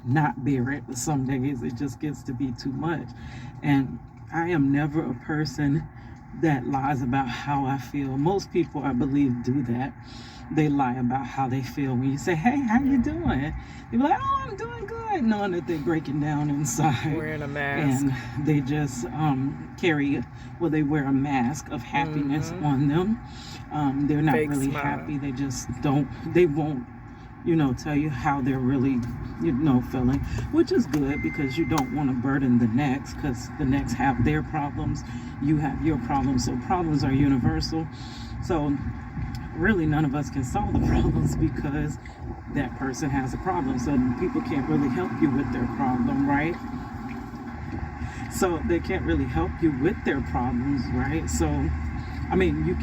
not bear it. Some days it just gets to be too much. And I am never a person that lies about how I feel. Most people, I believe, do that. They lie about how they feel. When you say, hey, how you doing? They be like, oh, I'm doing good, knowing that they're breaking down inside. Wearing a mask. And they just they wear a mask of happiness on them. They're not Fake really smile. happy. They just they won't, tell you how they're really, feeling, which is good because you don't want to burden the next, because the next have their problems, you have your problems. So problems are universal. So really none of us can solve the problems because that person has a problem. So people can't really help you with their problem, right? So they can't really help you with their problems, right? So, I mean,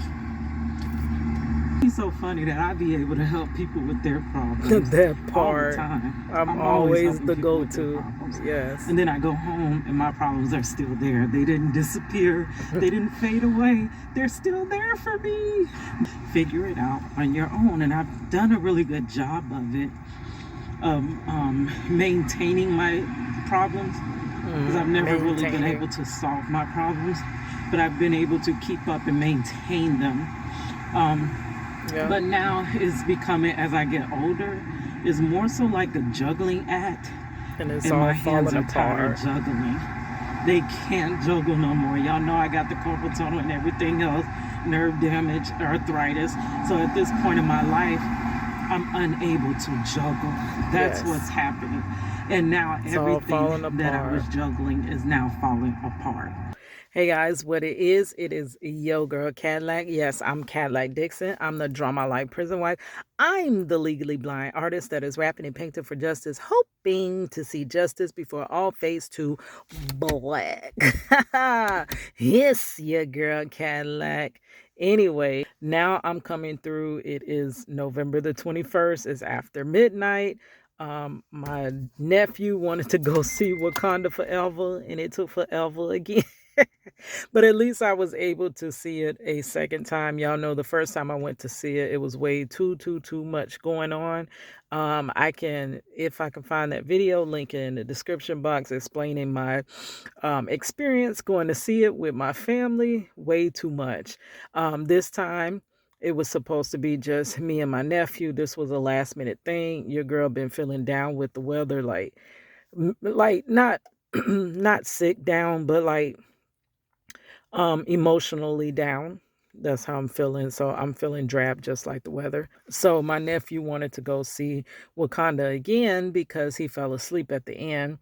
it's so funny that I be able to help people with their problems That all the part. time. I'm always always helping the people with their go-to. problems. Yes. And then I go home and my problems are still there. They didn't disappear. They didn't fade away. They're still there for me. Figure it out on your own. And I've done a really good job of it, of maintaining my problems, because I've never really been able to solve my problems, but I've been able to keep up and maintain them. But now it's becoming, as I get older, it's more so like a juggling act, and it's and all my hands falling are tired apart. juggling. They can't juggle no more. Y'all know I got the carpal tunnel and everything else, nerve damage, arthritis. So at this point in my life, I'm unable to juggle. That's what's happening. And now It's all everything falling that I was apart. juggling is now falling apart. Hey guys, what it is Yo Girl Cadillac. Yes, I'm Cadillac Dixon. I'm the Drama Life Prison Wife. I'm the legally blind artist that is rapping and painting for justice, hoping to see justice before all fades to black. Yes, your girl Cadillac. Anyway, now I'm coming through. It is November the 21st. It's after midnight. My nephew wanted to go see Wakanda Forever, and it took forever again. But at least I was able to see it a second time. Y'all know the first time I went to see it, it was way too much going on. If I can find that video, link it in the description box explaining my experience going to see it with my family. Way too much. This time, it was supposed to be just me and my nephew. This was a last minute thing. Your girl been feeling down with the weather, like not not sick down, but like emotionally down. That's how I'm feeling. So I'm feeling drab just like the weather. So my nephew wanted to go see Wakanda again because he fell asleep at the end.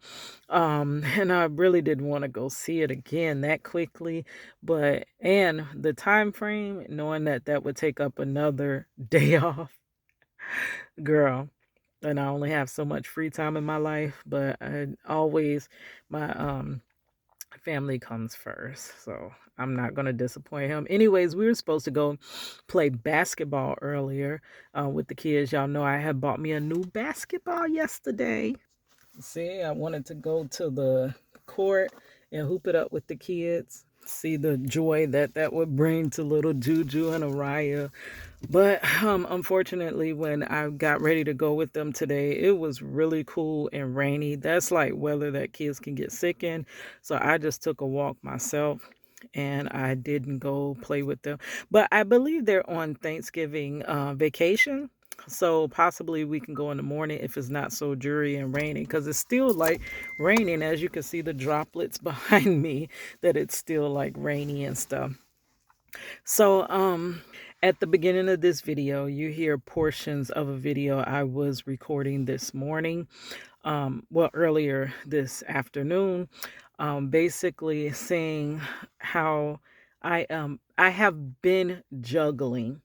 And I really didn't want to go see it again that quickly, and the time frame, knowing that that would take up another day off, girl. And I only have so much free time in my life, but my family comes first, so I'm not going to disappoint him. Anyways, we were supposed to go play basketball earlier with the kids. Y'all know I had bought me a new basketball yesterday. See, I wanted to go to the court and hoop it up with the kids. See the joy that that would bring to little Juju and Araya. But unfortunately, when I got ready to go with them today, it was really cool and rainy. That's like weather that kids can get sick in. So I just took a walk myself and I didn't go play with them. But I believe they're on Thanksgiving vacation. So possibly we can go in the morning if it's not so dreary and rainy, because it's still like raining. As you can see the droplets behind me, that it's still like rainy and stuff. So at the beginning of this video, you hear portions of a video I was recording this morning, earlier this afternoon, basically saying how I have been juggling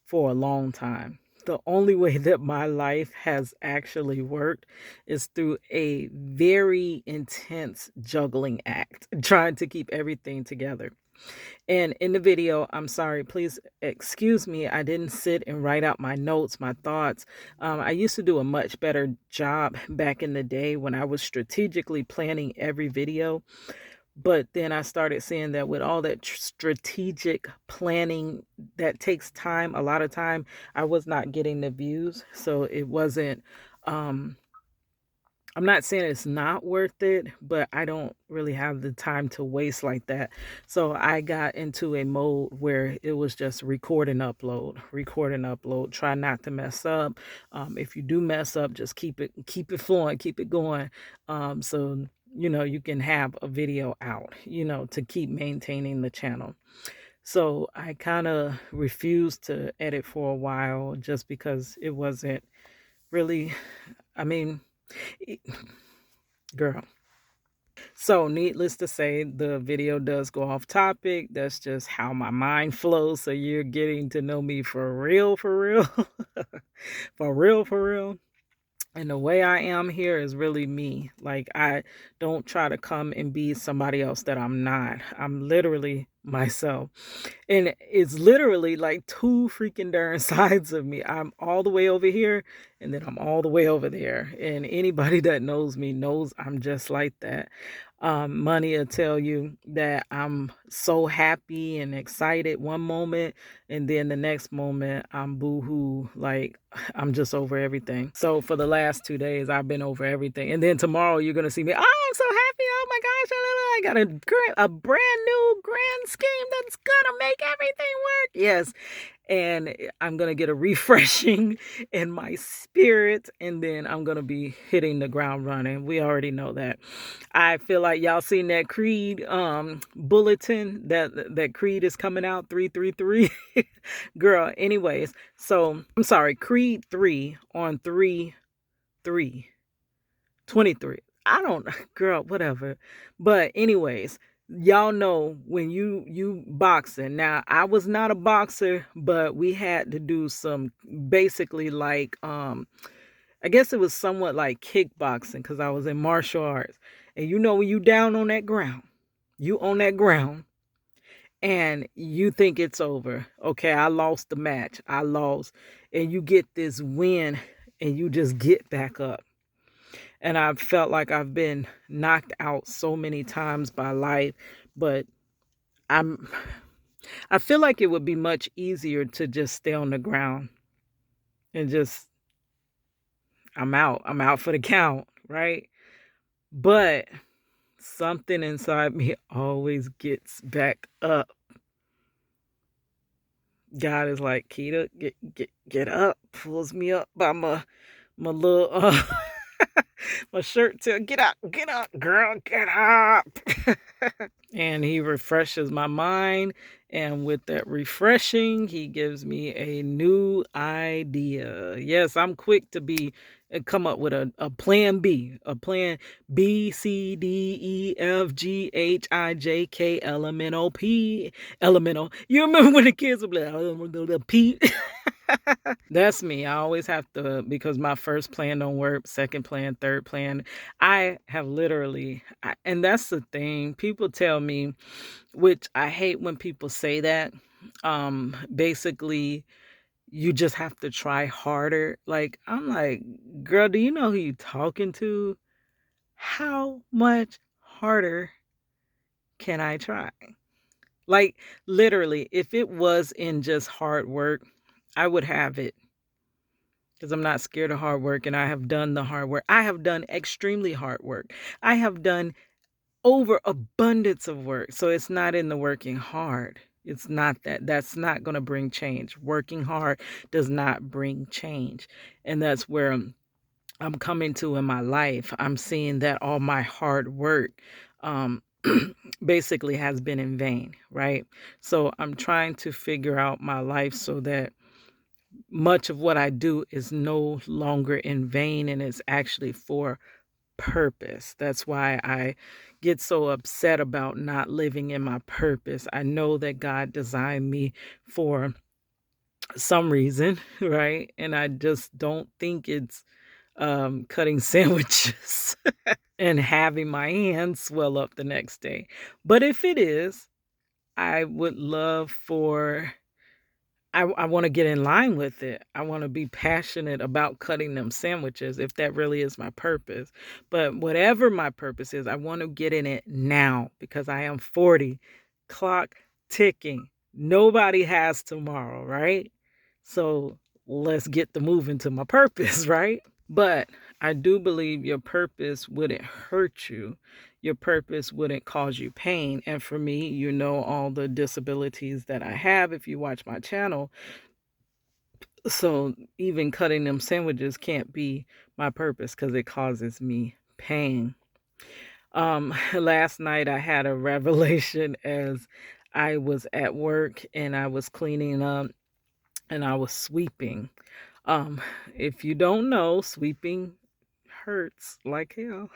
for a long time. The only way that my life has actually worked is through a very intense juggling act, trying to keep everything together. And in the video, I'm sorry, please excuse me, I didn't sit and write out my notes, my thoughts. I used to do a much better job back in the day when I was strategically planning every video. But then I started seeing that with all that strategic planning that takes time, a lot of time, I was not getting the views. So it wasn't I'm not saying it's not worth it, but I don't really have the time to waste like that. So I got into a mode where it was just record and upload. Try not to mess up. If you do mess up, just keep it flowing, keep it going. So you can have a video out, to keep maintaining the channel. So I kind of refused to edit for a while just because it wasn't really, I mean, it- girl. So, needless to say, the video does go off topic. That's just how my mind flows. So, you're getting to know me for real, for real. For real, for real. And the way I am here is really me. Like, I don't try to come and be somebody else that I'm not. I'm literally myself. And it's literally like two freaking darn sides of me. I'm all the way over here and then I'm all the way over there. And anybody that knows me knows I'm just like that. Money will tell you that I'm so happy and excited one moment, and then the next moment I'm boohoo, like I'm just over everything. So for the last 2 days, I've been over everything, and then tomorrow you're gonna see me. Oh, I'm so happy! Oh my gosh! I got a brand new grand scheme that's gonna make everything work. Yes, and I'm gonna get a refreshing in my spirit, and then I'm gonna be hitting the ground running. We already know that. I feel like y'all seen that Creed bulletin that Creed is coming out 333. Girl, anyways, so I'm sorry, Creed 3 on 3 23. I don't girl, whatever. But anyways, y'all know when you boxing. Now, I was not a boxer, but we had to do some basically like I guess it was somewhat like kickboxing because I was in martial arts. And when you down on that ground, you on that ground and you think it's over. Okay, I lost the match. I lost. And you get this win and you just get back up. And I've felt like I've been knocked out so many times by life, but I'm I feel like it would be much easier to just stay on the ground and just I'm out. I'm out for the count, right? But something inside me always gets back up. God is like, Keita, get up, pulls me up by my little my shirt tail. Get up, girl, get up. And he refreshes my mind. And with that refreshing, he gives me a new idea. Yes, I'm quick to come up with a plan B, a plan B, C, D, E, F, G, H, I, J, K, L, M, N, O, P, elemental. You remember when the kids would be like, the P? That's me. I always have to, because my first plan don't work, second plan, third plan. I have literally, and that's the thing. People tell me, which I hate when people say that. Basically, you just have to try harder. Like, I'm like, girl, do you know who you talking to? How much harder can I try? Like, literally, if it was in just hard work, I would have it because I'm not scared of hard work and I have done the hard work. I have done extremely hard work. I have done over abundance of work. So it's not in the working hard. It's not that. That's not going to bring change. Working hard does not bring change. And that's where I'm coming to in my life. I'm seeing that all my hard work um, basically has been in vain, right? So I'm trying to figure out my life so that much of what I do is no longer in vain and it's actually for purpose. That's why I get so upset about not living in my purpose. I know that God designed me for some reason, right? And I just don't think it's cutting sandwiches and having my hands swell up the next day. But if it is, I would love for I want to get in line with it. I want to be passionate about cutting them sandwiches if that really is my purpose. But whatever my purpose is, I want to get in it now because I am 40, clock ticking. Nobody has tomorrow, right? So let's get the moving to my purpose, right? But I do believe your purpose wouldn't hurt you. Your purpose wouldn't cause you pain. And for me, you know, all the disabilities that I have if you watch my channel. So even cutting them sandwiches can't be my purpose because it causes me pain. Last night I had a revelation as I was at work and I was cleaning up and I was sweeping. Um, if you don't know, sweeping hurts like hell.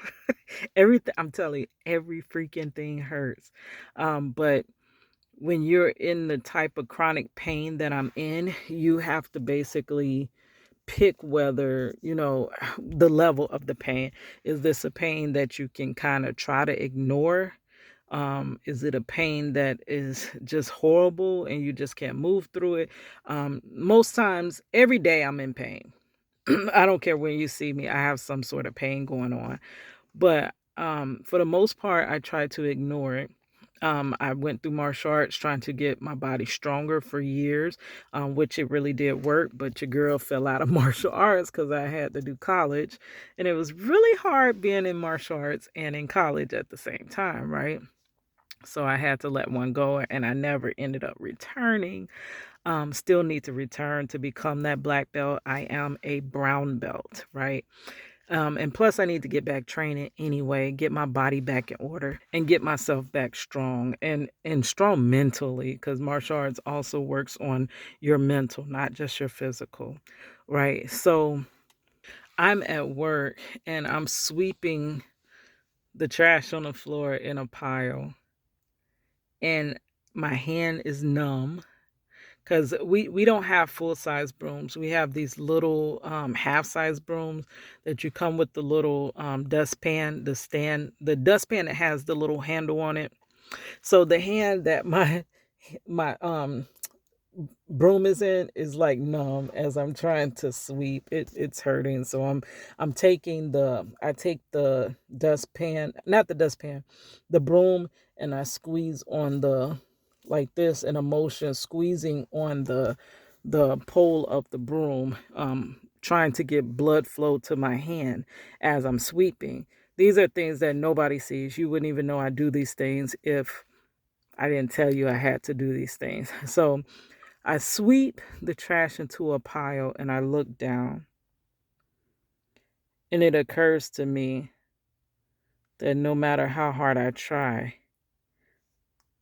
Everything, I'm telling you, every freaking thing hurts. But when you're in the type of chronic pain that I'm in, you have to basically pick whether, you know, the level of the pain. Is this a pain that you can kind of try to ignore? Is it a pain that is just horrible and you just can't move through it? Most times, every day I'm in pain. I don't care when you see me, I have some sort of pain going on. But for the most part, I try to ignore it. I went through martial arts trying to get my body stronger for years, which it really did work. But your girl fell out of martial arts because I had to do college. And it was really hard being in martial arts and in college at the same time, right? So I had to let one go and I never ended up returning. Still need to return to become that black belt. I am a brown belt, right? And plus, I need to get back training anyway, get my body back in order, and get myself back strong and strong mentally, because martial arts also works on your mental, not just your physical, right? So I'm at work and I'm sweeping the trash on the floor in a pile, and my hand is numb because we don't have full size brooms. We have these little half size brooms that you come with the little dustpan, the dustpan that has the little handle on it. So the hand that my broom is in is like numb as I'm trying to sweep. It's hurting. So I take the dustpan, not the dustpan, the broom, and I squeeze on the like this in a motion, squeezing on the pole of the broom, trying to get blood flow to my hand as I'm sweeping. These are things that nobody sees. You wouldn't even know I do these things if I didn't tell you I had to do these things. So I sweep the trash into a pile and I look down, and it occurs to me that no matter how hard I try,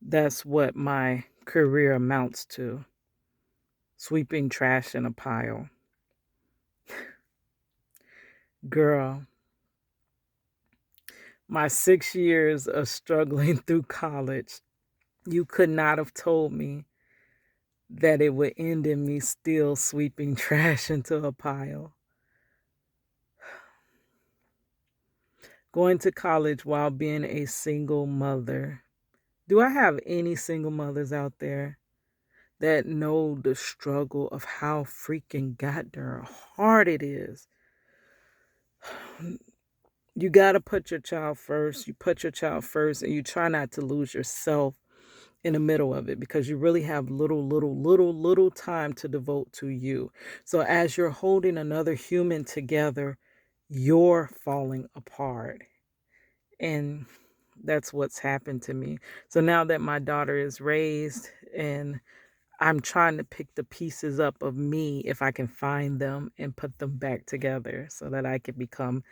that's what my career amounts to, sweeping trash in a pile. Girl, my 6 years of struggling through college, you could not have told me that it would end in me still sweeping trash into a pile. Going to college while being a single mother. Do I have any single mothers out there that know the struggle of how freaking goddamn hard it is? You got to put your child first. You put your child first and you try not to lose yourself in the middle of it because you really have little time to devote to you. So as you're holding another human together, you're falling apart. And that's what's happened to me. So now that my daughter is raised and I'm trying to pick the pieces up of me if I can find them and put them back together so that I can become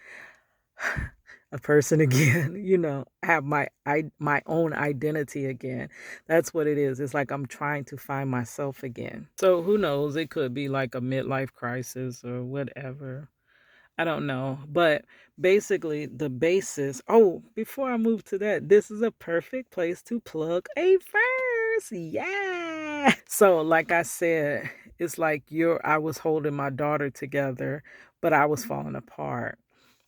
a person again, you know, have my own identity again. That's what it is. It's like I'm trying to find myself again. So who knows? It could be like a midlife crisis or whatever. I don't know. But basically, the basis. Oh, before I move to that, this is a perfect place to plug a verse. Yeah. So, like I said, it's like I was holding my daughter together, but I was falling apart.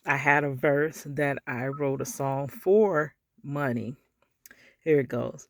I had a verse that I wrote a song for money. Here it goes.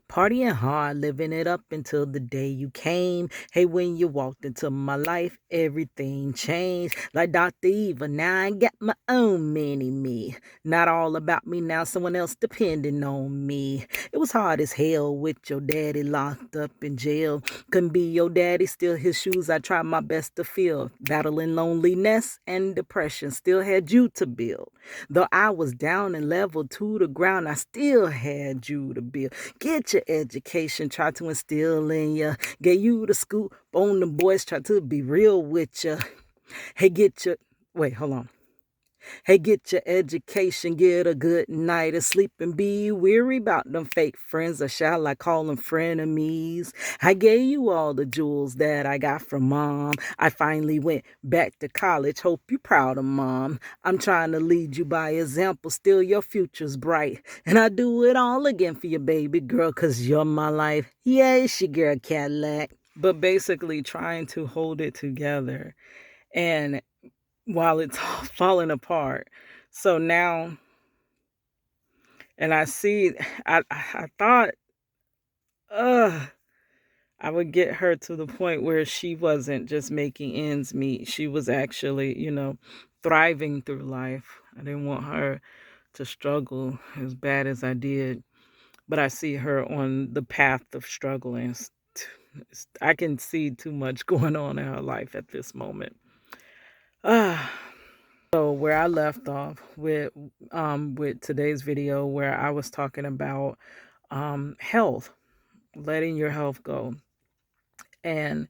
Partying hard, living it up until the day you came. Hey, when you walked into my life, everything changed. Like Dr. Eva, now I got my own mini me. Not all about me now, someone else depending on me. It was hard as hell with your daddy locked up in jail. Couldn't be your daddy, still his shoes I tried my best to fill. Battling loneliness and depression, still had you to build. Though I was down and level to the ground, I still had you to build. Get your education, try to instill in ya. Gave you the scoop on the boys, try to be real with ya. Hey, get your, wait, hold on. Hey, get your education, get a good night of sleep, and be weary about them fake friends, or shall I call them frenemies? I gave you all the jewels that I got from mom. I finally went back to college. Hope you proud of mom. I'm trying to lead you by example. Still, your future's bright. And I do it all again for your baby girl, cause you're my life. Yes, your girl Cadillac. But basically trying to hold it together. And while it's all falling apart. So now, and I see, I thought, I would get her to the point where she wasn't just making ends meet. She was actually, thriving through life. I didn't want her to struggle as bad as I did, but I see her on the path of struggling. I can see too much going on in her life at this moment. Ah. So where I left off with today's video, where I was talking about health, letting your health go. And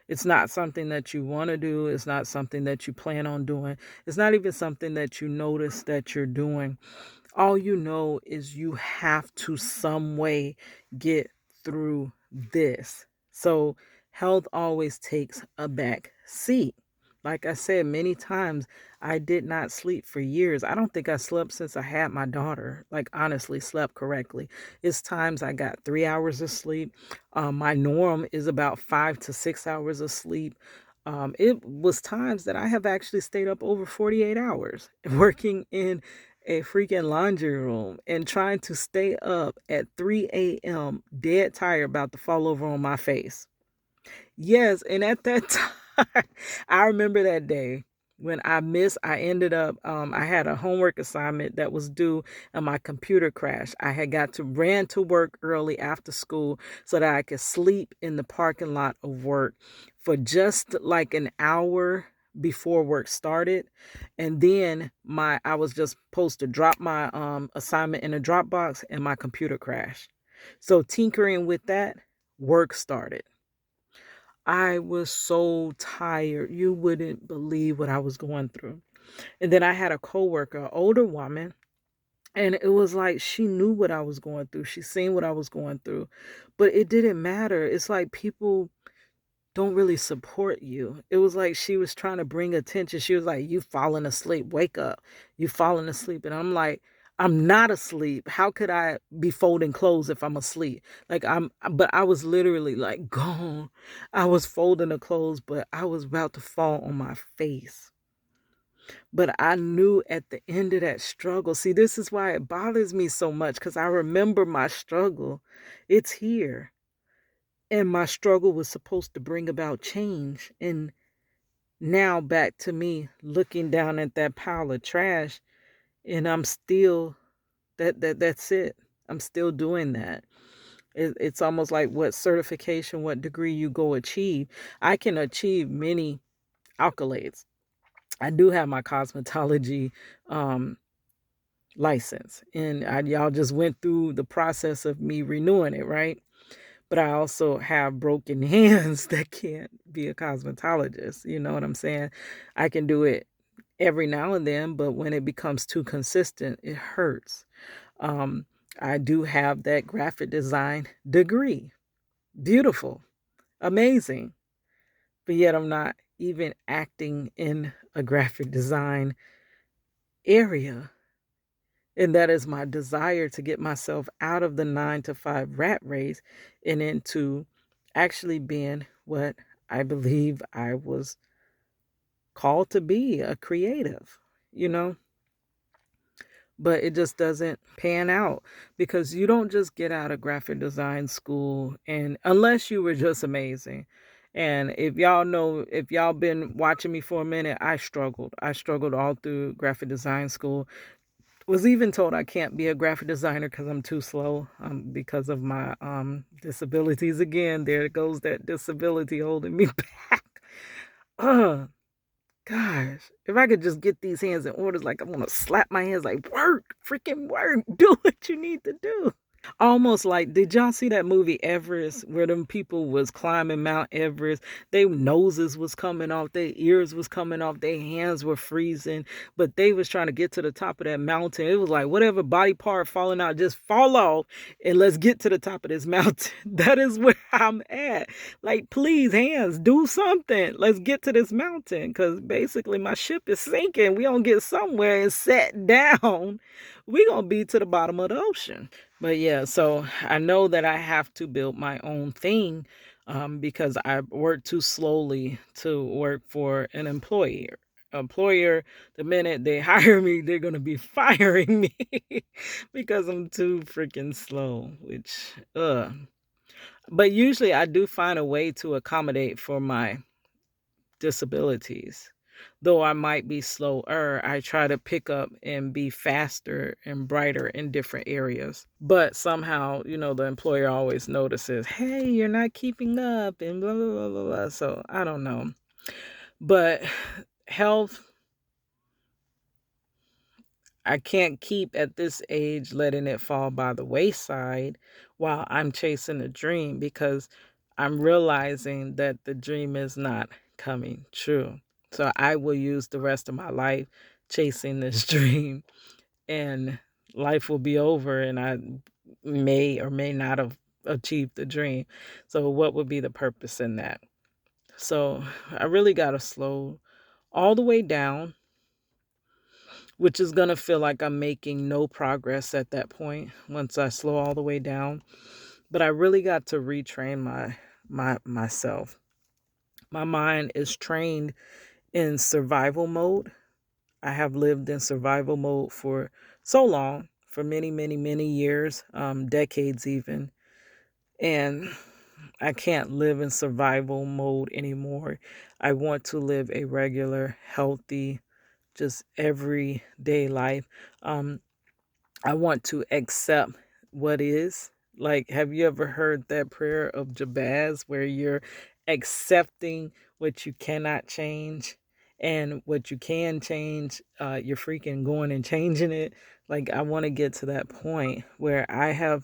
it's not something that you want to do. It's not something that you plan on doing. It's not even something that you notice that you're doing. All you know is you have to some way get through this. So health always takes a back seat. Like I said many times, I did not sleep for years. I don't think I slept since I had my daughter. Like, honestly, slept correctly. It's times I got 3 hours of sleep. My norm is about 5 to 6 hours of sleep. It was times that I have actually stayed up over 48 hours working in a freaking laundry room and trying to stay up at 3 a.m. dead tired, about to fall over on my face. Yes, and at that time, I remember that day when I ended up, I had a homework assignment that was due and my computer crashed. I had ran to work early after school so that I could sleep in the parking lot of work for just like an hour before work started. And then I was just supposed to drop my assignment in a Dropbox and my computer crashed. So tinkering with that, work started. I was so tired. You wouldn't believe what I was going through. And then I had a coworker, an older woman, and it was like she knew what I was going through. She seen what I was going through. But it didn't matter. It's like people don't really support you. It was like she was trying to bring attention. She was like, "You falling asleep. Wake up. You falling asleep." And I'm like, "I'm not asleep. How could I be folding clothes if I'm asleep?" Like, but I was literally like gone. I was folding the clothes, but I was about to fall on my face. But I knew at the end of that struggle, see, this is why it bothers me so much, because I remember my struggle. It's here. And my struggle was supposed to bring about change. And now back to me looking down at that pile of trash, and I'm still that's it. I'm still doing that. It's almost like what certification, what degree you go achieve. I can achieve many accolades. I do have my cosmetology um, license, and y'all just went through the process of me renewing it, right? But I also have broken hands that can't be a cosmetologist. You know what I'm saying? I can do it every now and then, but when it becomes too consistent, it hurts. Um, I do have that graphic design degree. Beautiful, amazing. But yet I'm not even acting in a graphic design area. And that is my desire to get myself out of the 9 to 5 rat race and into actually being what I believe I was called to be, a creative, you know? but it just doesn't pan out because you don't just get out of graphic design school and unless you were just amazing. And if y'all been watching me for a minute, I struggled all through graphic design school. Was even told I can't be a graphic designer because I'm too slow, because of my disabilities. Again, there goes that disability holding me back. uh Gosh, if I could just get these hands in orders, like I want to slap my hands, like work, freaking work, do what you need to do. Almost like, did y'all see that movie Everest where them people was climbing Mount Everest? Their noses was coming off, their ears was coming off, their hands were freezing, but they was trying to get to the top of that mountain. It was like whatever body part falling out, just fall off and let's get to the top of this mountain. That is where I'm at. Like, please, hands, do something. Let's get to this mountain because basically my ship is sinking. We don't get somewhere and set down. We gonna be to the bottom of the ocean. But yeah, so I know that I have to build my own thing, because I work too slowly to work for an employer. Employer, the minute they hire me, they're gonna be firing me because I'm too freaking slow. Which, but usually I do find a way to accommodate for my disabilities. Though I might be slower, I try to pick up and be faster and brighter in different areas. But somehow, the employer always notices, hey, you're not keeping up and blah, blah, blah, blah, blah. So I don't know. But health, I can't keep at this age letting it fall by the wayside while I'm chasing a dream because I'm realizing that the dream is not coming true. So I will use the rest of my life chasing this dream and life will be over and I may or may not have achieved the dream. So what would be the purpose in that? So I really got to slow all the way down, which is going to feel like I'm making no progress at that point once I slow all the way down. But I really got to retrain myself. My mind is trained in survival mode. I have lived in survival mode for so long, for many, many, many years, decades even. And I can't live in survival mode anymore. I want to live a regular, healthy, just everyday life. Um, I want to accept what is. Like, have you ever heard that prayer of Jabez where you're accepting what you cannot change and what you can change, you're freaking going and changing it? Like, I want to get to that point where I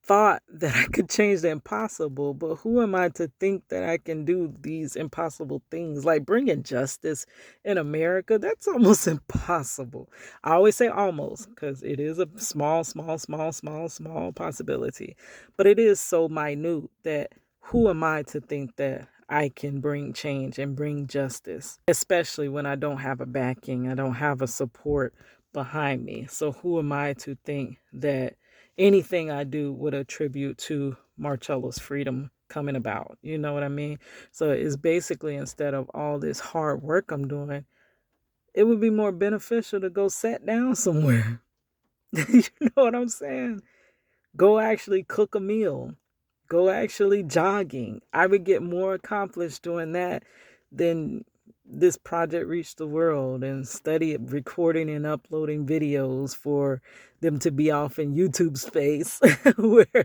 thought that I could change the impossible, but who am I to think that I can do these impossible things? Like bringing justice in America, that's almost impossible. I always say almost because it is a small, small, small, small, small possibility, but it is so minute that who am I to think that I can bring change and bring justice, especially when I don't have a backing, I don't have a support behind me. So who am I to think that anything I do would attribute to Marcello's freedom coming about? You know what I mean? So it's basically, instead of all this hard work I'm doing, it would be more beneficial to go sit down somewhere. You know what I'm saying? Go actually cook a meal. Go actually jogging. I would get more accomplished doing that than this project reach the world and study recording and uploading videos for them to be off in YouTube space where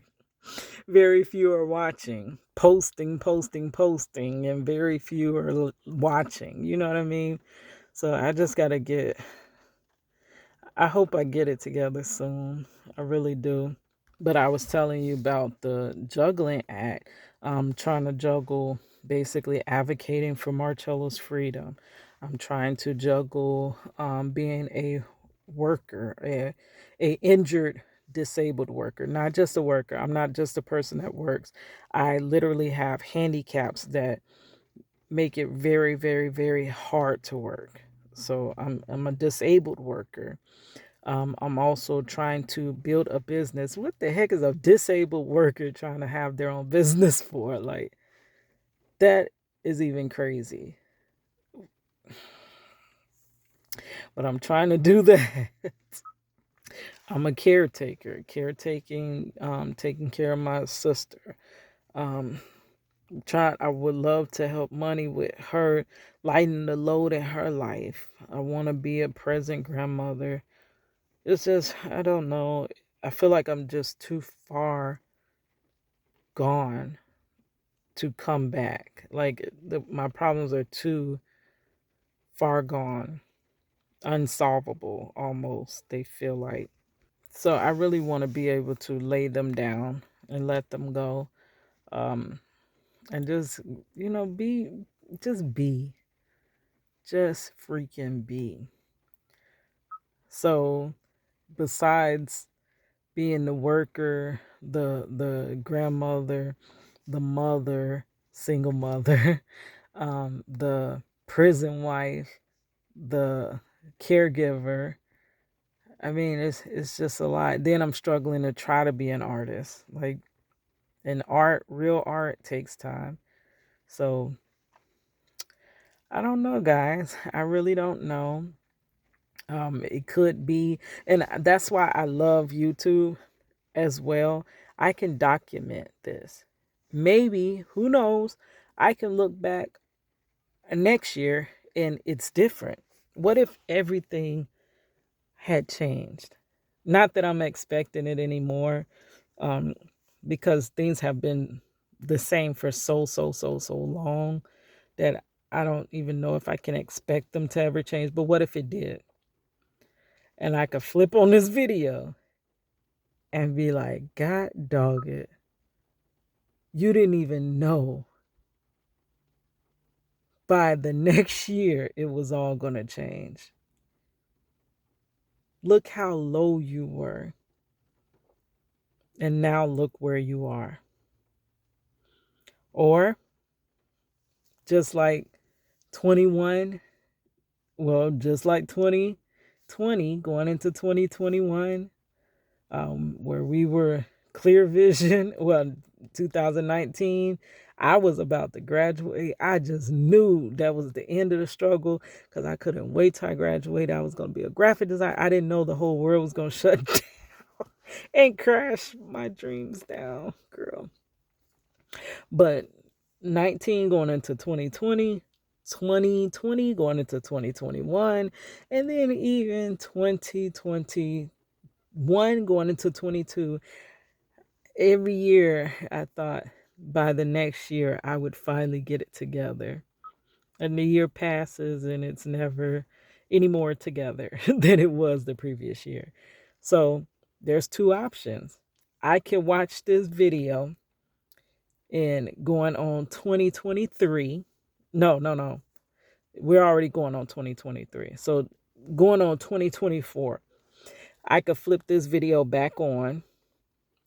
very few are watching. Posting, posting, posting, and very few are watching. You know what I mean? So I just got to I hope I get it together soon. I really do. But I was telling you about the juggling act. I'm trying to juggle basically advocating for Marcello's freedom. I'm trying to juggle being a worker, a injured, disabled worker, not just a worker. I'm not just a person that works. I literally have handicaps that make it very, very, very hard to work. So I'm a disabled worker. I'm also trying to build a business. What the heck is a disabled worker trying to have their own business for? Like, that is even crazy. but I'm trying to do that. I'm a caretaker, taking care of my sister. Um, I would love to help money with her, lighten the load in her life. I want to be a present grandmother. It's just, I don't know. I feel like I'm just too far gone to come back. Like my problems are too far gone, unsolvable almost, they feel like. So I really want to be able to lay them down and let them go. Um, and just, be, just be, just freaking be. So besides being the worker, the grandmother, the mother, single mother, the prison wife, the caregiver. I mean, it's just a lot. Then I'm struggling to try to be an artist. Like, and real art takes time. So I don't know, guys. I really don't know. It could be, and that's why I love YouTube as well. I can document this. Maybe, who knows? I can look back next year and it's different. What if everything had changed? Not that I'm expecting it anymore, um, because things have been the same for so long that I don't even know if I can expect them to ever change. But what if it did? And I could flip on this video and be like, God dog it. You didn't even know by the next year it was all going to change. Look how low you were. And now look where you are. Or just like 21, well, just like 2020 going into 2021, where we were clear vision. Well, 2019, I was about to graduate. I just knew that was the end of the struggle because I couldn't wait till I graduated. I was going to be a graphic designer. I didn't know the whole world was going to shut down and crash my dreams down, girl. But 19 going into 2020, 2020 going into 2021, and then even 2021 going into 22. Every year I thought by the next year I would finally get it together. And the year passes and it's never any more together than it was the previous year. So there's two options. I can watch this video and going on 2023. No. We're already going on 2023. So going on 2024, I could flip this video back on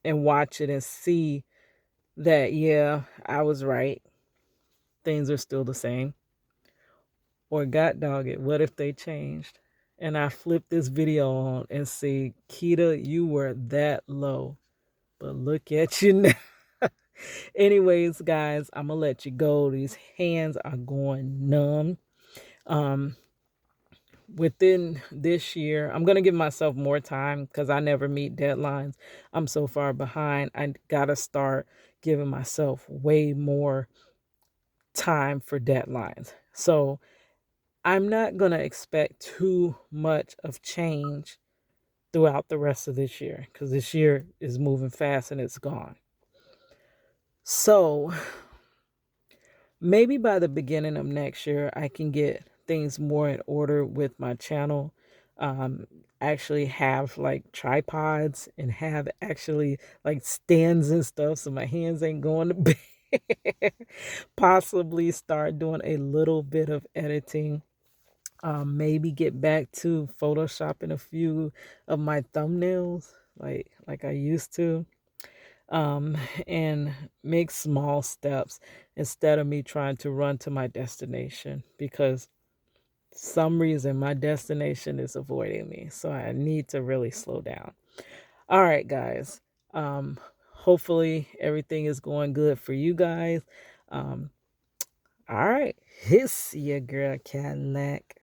and watch it and see that, yeah, I was right. Things are still the same. Or God dog it, what if they changed? And I flip this video on and see, Keita, you were that low. But look at you now. Anyways, guys, I'm going to let you go. These hands are going numb. Within this year, I'm going to give myself more time because I never meet deadlines. I'm so far behind. I got to start giving myself way more time for deadlines. So I'm not going to expect too much of change throughout the rest of this year because this year is moving fast and it's gone. So maybe by the beginning of next year, I can get things more in order with my channel. Actually have like tripods and have actually like stands and stuff so my hands ain't going to bed. Possibly start doing a little bit of editing. Maybe get back to photoshopping a few of my thumbnails like I used to. And make small steps instead of me trying to run to my destination because some reason my destination is avoiding me. So I need to really slow down. All right, guys. Hopefully everything is going good for you guys. All right. Hiss your girl Cadillac.